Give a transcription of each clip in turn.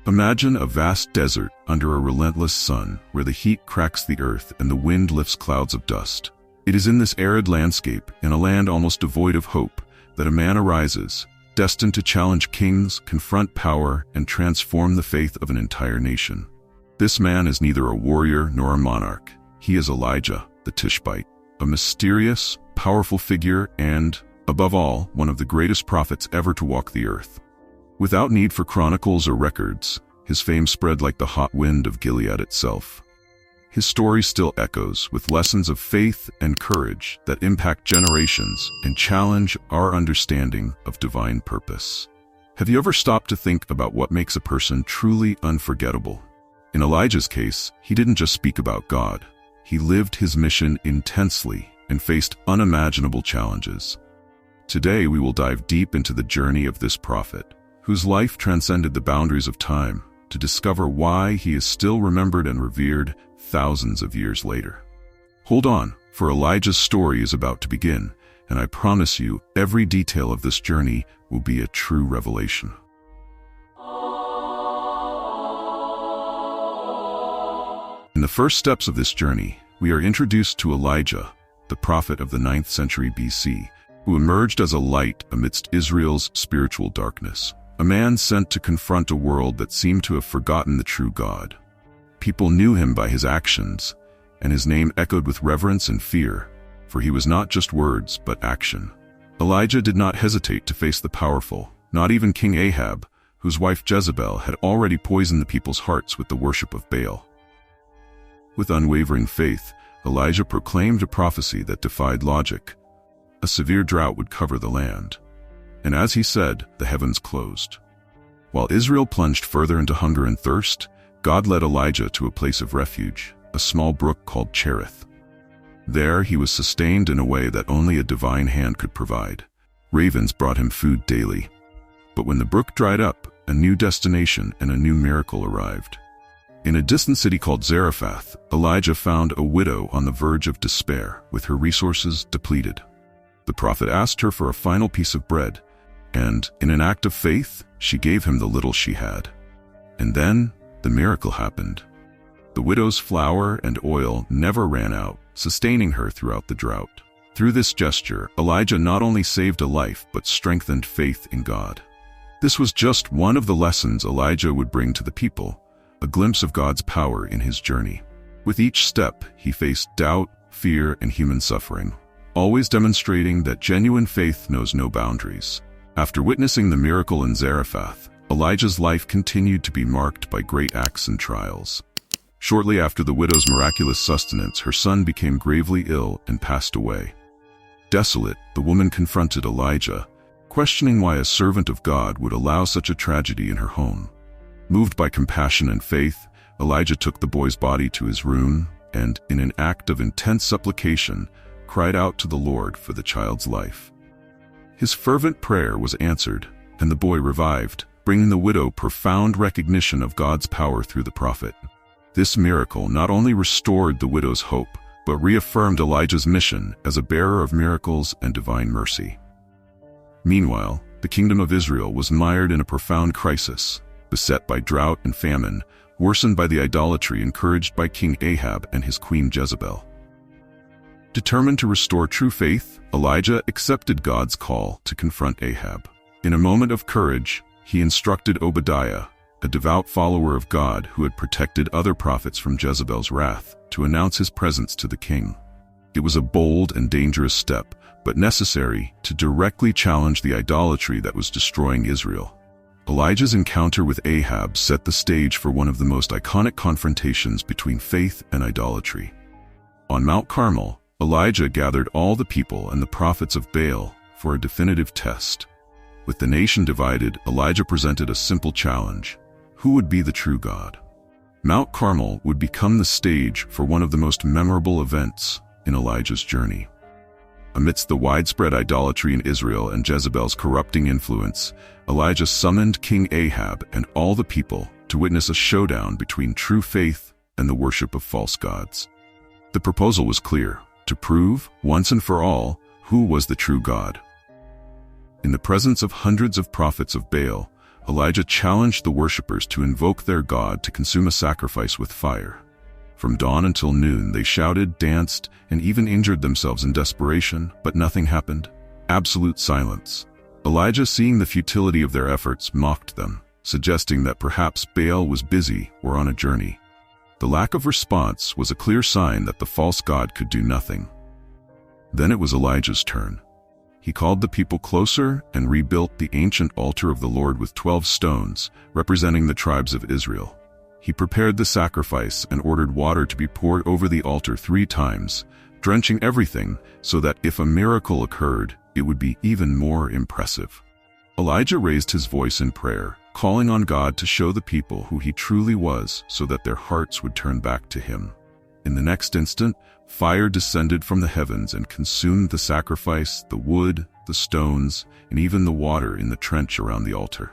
Imagine a vast desert under a relentless sun where the heat cracks the earth and the wind lifts clouds of dust. It is in this arid landscape, in a land almost devoid of hope, that a man arises, destined to challenge kings, confront power, and transform the faith of an entire nation. This man is neither a warrior nor a monarch. He is Elijah, the Tishbite, a mysterious, powerful figure and, above all, one of the greatest prophets ever to walk the earth. Without need for chronicles or records, his fame spread like the hot wind of Gilead itself. His story still echoes with lessons of faith and courage that impact generations and challenge our understanding of divine purpose. Have you ever stopped to think about what makes a person truly unforgettable? In Elijah's case, he didn't just speak about God. He lived his mission intensely and faced unimaginable challenges. Today we will dive deep into the journey of this prophet, whose life transcended the boundaries of time, to discover why he is still remembered and revered thousands of years later. Hold on, for Elijah's story is about to begin, and I promise you every detail of this journey will be a true revelation. In the first steps of this journey, we are introduced to Elijah, the prophet of the 9th century BC, who emerged as a light amidst Israel's spiritual darkness. A man sent to confront a world that seemed to have forgotten the true God. People knew him by his actions, and his name echoed with reverence and fear, for he was not just words but action. Elijah did not hesitate to face the powerful, not even King Ahab, whose wife Jezebel had already poisoned the people's hearts with the worship of Baal. With unwavering faith, Elijah proclaimed a prophecy that defied logic. A severe drought would cover the land. And as he said, the heavens closed. While Israel plunged further into hunger and thirst, God led Elijah to a place of refuge, a small brook called Cherith. There he was sustained in a way that only a divine hand could provide. Ravens brought him food daily. But when the brook dried up, a new destination and a new miracle arrived. In a distant city called Zarephath, Elijah found a widow on the verge of despair, with her resources depleted. The prophet asked her for a final piece of bread, and, in an act of faith, she gave him the little she had. And then, the miracle happened. The widow's flour and oil never ran out, sustaining her throughout the drought. Through this gesture, Elijah not only saved a life but strengthened faith in God. This was just one of the lessons Elijah would bring to the people, a glimpse of God's power in his journey. With each step, he faced doubt, fear, and human suffering, always demonstrating that genuine faith knows no boundaries. After witnessing the miracle in Zarephath, Elijah's life continued to be marked by great acts and trials. Shortly after the widow's miraculous sustenance, her son became gravely ill and passed away. Desolate, the woman confronted Elijah, questioning why a servant of God would allow such a tragedy in her home. Moved by compassion and faith, Elijah took the boy's body to his room and, in an act of intense supplication, cried out to the Lord for the child's life. His fervent prayer was answered, and the boy revived, bringing the widow profound recognition of God's power through the prophet. This miracle not only restored the widow's hope, but reaffirmed Elijah's mission as a bearer of miracles and divine mercy. Meanwhile, the kingdom of Israel was mired in a profound crisis, beset by drought and famine, worsened by the idolatry encouraged by King Ahab and his queen Jezebel. Determined to restore true faith, Elijah accepted God's call to confront Ahab. In a moment of courage, he instructed Obadiah, a devout follower of God who had protected other prophets from Jezebel's wrath, to announce his presence to the king. It was a bold and dangerous step, but necessary to directly challenge the idolatry that was destroying Israel. Elijah's encounter with Ahab set the stage for one of the most iconic confrontations between faith and idolatry. On Mount Carmel, Elijah gathered all the people and the prophets of Baal for a definitive test. With the nation divided, Elijah presented a simple challenge: who would be the true God? Mount Carmel would become the stage for one of the most memorable events in Elijah's journey. Amidst the widespread idolatry in Israel and Jezebel's corrupting influence, Elijah summoned King Ahab and all the people to witness a showdown between true faith and the worship of false gods. The proposal was clear: to prove, once and for all, who was the true God. In the presence of hundreds of prophets of Baal, Elijah challenged the worshippers to invoke their God to consume a sacrifice with fire. From dawn until noon, they shouted, danced, and even injured themselves in desperation, but nothing happened. Absolute silence. Elijah, seeing the futility of their efforts, mocked them, suggesting that perhaps Baal was busy or on a journey. The lack of response was a clear sign that the false god could do nothing. Then it was Elijah's turn. He called the people closer and rebuilt the ancient altar of the Lord with 12 stones, representing the tribes of Israel. He prepared the sacrifice and ordered water to be poured over the altar 3 times, drenching everything so that if a miracle occurred, it would be even more impressive. Elijah raised his voice in prayer, calling on God to show the people who he truly was so that their hearts would turn back to him. In the next instant, fire descended from the heavens and consumed the sacrifice, the wood, the stones, and even the water in the trench around the altar.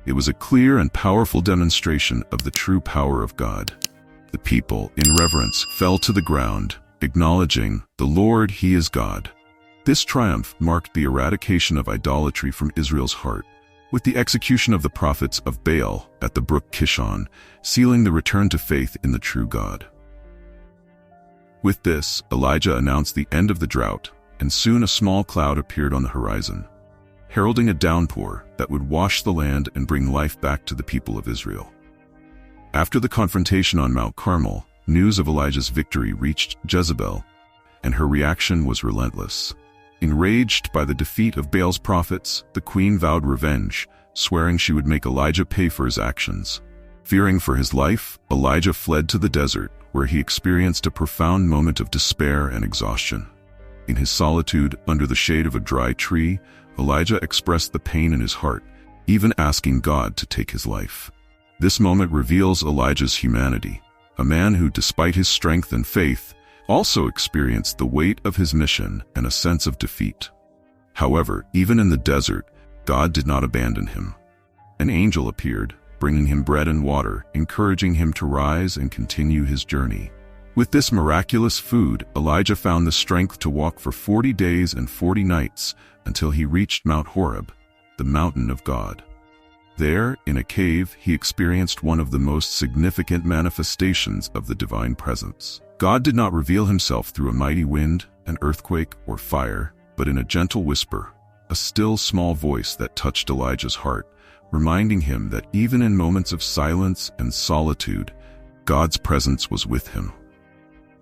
It was a clear and powerful demonstration of the true power of God. The people, in reverence, fell to the ground, acknowledging, "The Lord, He is God." This triumph marked the eradication of idolatry from Israel's heart, with the execution of the prophets of Baal at the brook Kishon, sealing the return to faith in the true God. With this, Elijah announced the end of the drought, and soon a small cloud appeared on the horizon, heralding a downpour that would wash the land and bring life back to the people of Israel. After the confrontation on Mount Carmel, news of Elijah's victory reached Jezebel, and her reaction was relentless. Enraged by the defeat of Baal's prophets, the queen vowed revenge, swearing she would make Elijah pay for his actions. Fearing for his life, Elijah fled to the desert, where he experienced a profound moment of despair and exhaustion. In his solitude, under the shade of a dry tree, Elijah expressed the pain in his heart, even asking God to take his life. This moment reveals Elijah's humanity, a man who, despite his strength and faith, also experienced the weight of his mission and a sense of defeat. However, even in the desert, God did not abandon him. An angel appeared, bringing him bread and water, encouraging him to rise and continue his journey. With this miraculous food, Elijah found the strength to walk for 40 days and 40 nights until he reached Mount Horeb, the mountain of God. There, in a cave, he experienced one of the most significant manifestations of the divine presence. God did not reveal himself through a mighty wind, an earthquake, or fire, but in a gentle whisper, a still small voice that touched Elijah's heart, reminding him that even in moments of silence and solitude, God's presence was with him.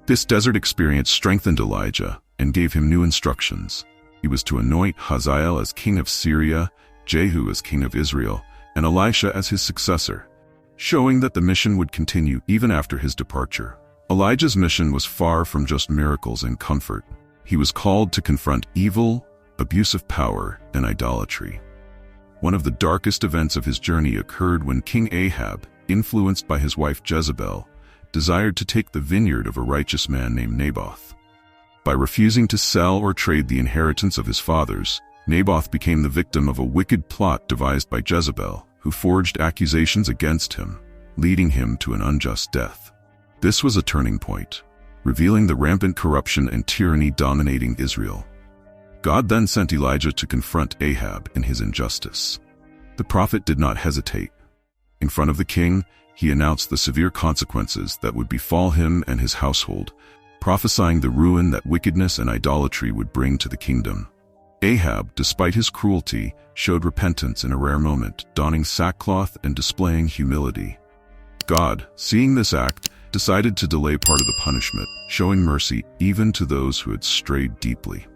This desert experience strengthened Elijah and gave him new instructions. He was to anoint Hazael as king of Syria, Jehu as king of Israel, and Elisha as his successor, showing that the mission would continue even after his departure. Elijah's mission was far from just miracles and comfort. He was called to confront evil, abuse of power, and idolatry. One of the darkest events of his journey occurred when King Ahab, influenced by his wife Jezebel, desired to take the vineyard of a righteous man named Naboth. By refusing to sell or trade the inheritance of his fathers, Naboth became the victim of a wicked plot devised by Jezebel, who forged accusations against him, leading him to an unjust death. This was a turning point, revealing the rampant corruption and tyranny dominating Israel. God then sent Elijah to confront Ahab in his injustice. The prophet did not hesitate. In front of the king, he announced the severe consequences that would befall him and his household, prophesying the ruin that wickedness and idolatry would bring to the kingdom. Ahab, despite his cruelty, showed repentance in a rare moment, donning sackcloth and displaying humility. God, seeing this act, decided to delay part of the punishment, showing mercy even to those who had strayed deeply.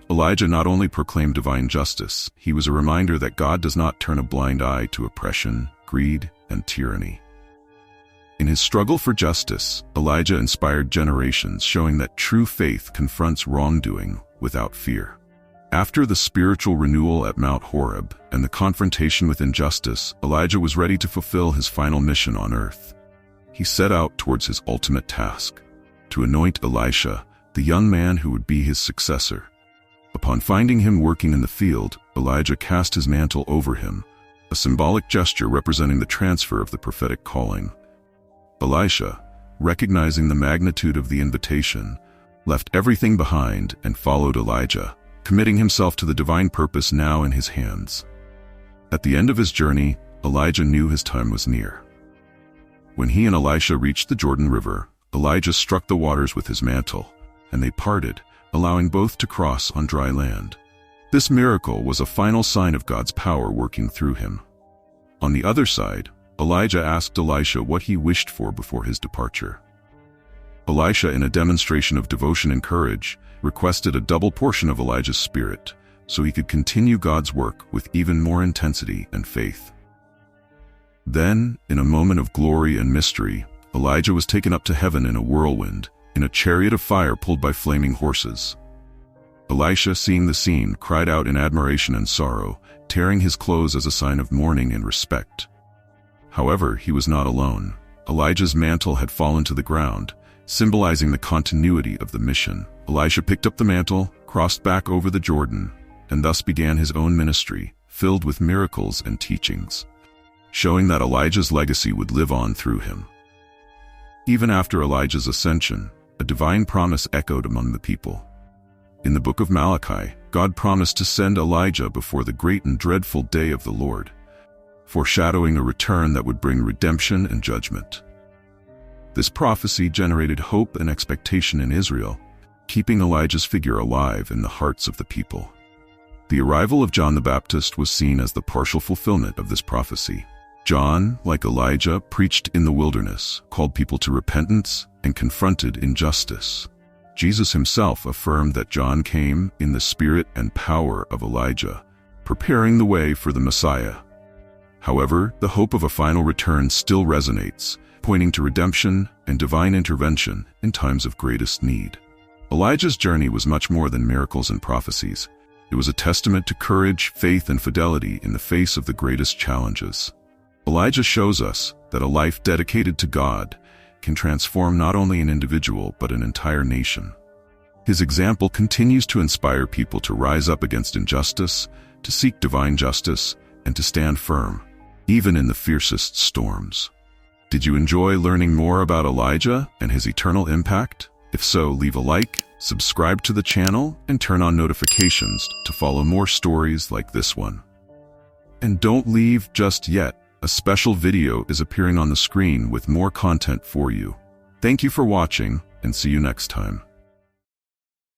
Elijah not only proclaimed divine justice, he was a reminder that God does not turn a blind eye to oppression, greed, and tyranny. In his struggle for justice, Elijah inspired generations, showing that true faith confronts wrongdoing without fear. After the spiritual renewal at Mount Horeb and the confrontation with injustice, Elijah was ready to fulfill his final mission on earth. He set out towards his ultimate task, to anoint Elisha, the young man who would be his successor. Upon finding him working in the field, Elijah cast his mantle over him, a symbolic gesture representing the transfer of the prophetic calling. Elisha, recognizing the magnitude of the invitation, left everything behind and followed Elijah, committing himself to the divine purpose now in his hands. At the end of his journey, Elijah knew his time was near. When he and Elisha reached the Jordan River, Elijah struck the waters with his mantle, and they parted, allowing both to cross on dry land. This miracle was a final sign of God's power working through him. On the other side, Elijah asked Elisha what he wished for before his departure. Elisha, in a demonstration of devotion and courage, requested a double portion of Elijah's spirit, so he could continue God's work with even more intensity and faith. Then, in a moment of glory and mystery, Elijah was taken up to heaven in a whirlwind, in a chariot of fire pulled by flaming horses. Elisha, seeing the scene, cried out in admiration and sorrow, tearing his clothes as a sign of mourning and respect. However, he was not alone. Elijah's mantle had fallen to the ground, symbolizing the continuity of the mission. Elisha picked up the mantle, crossed back over the Jordan, and thus began his own ministry, filled with miracles and teachings, showing that Elijah's legacy would live on through him. Even after Elijah's ascension, a divine promise echoed among the people. In the book of Malachi, God promised to send Elijah before the great and dreadful day of the Lord, foreshadowing a return that would bring redemption and judgment. This prophecy generated hope and expectation in Israel, keeping Elijah's figure alive in the hearts of the people. The arrival of John the Baptist was seen as the partial fulfillment of this prophecy. John, like Elijah, preached in the wilderness, called people to repentance, and confronted injustice. Jesus himself affirmed that John came in the spirit and power of Elijah, preparing the way for the Messiah. However, the hope of a final return still resonates, pointing to redemption and divine intervention in times of greatest need. Elijah's journey was much more than miracles and prophecies. It was a testament to courage, faith, and fidelity in the face of the greatest challenges. Elijah shows us that a life dedicated to God can transform not only an individual but an entire nation. His example continues to inspire people to rise up against injustice, to seek divine justice, and to stand firm, even in the fiercest storms. Did you enjoy learning more about Elijah and his eternal impact? If so, leave a like, subscribe to the channel, and turn on notifications to follow more stories like this one. And don't leave just yet. A special video is appearing on the screen with more content for you. Thank you for watching, and see you next time.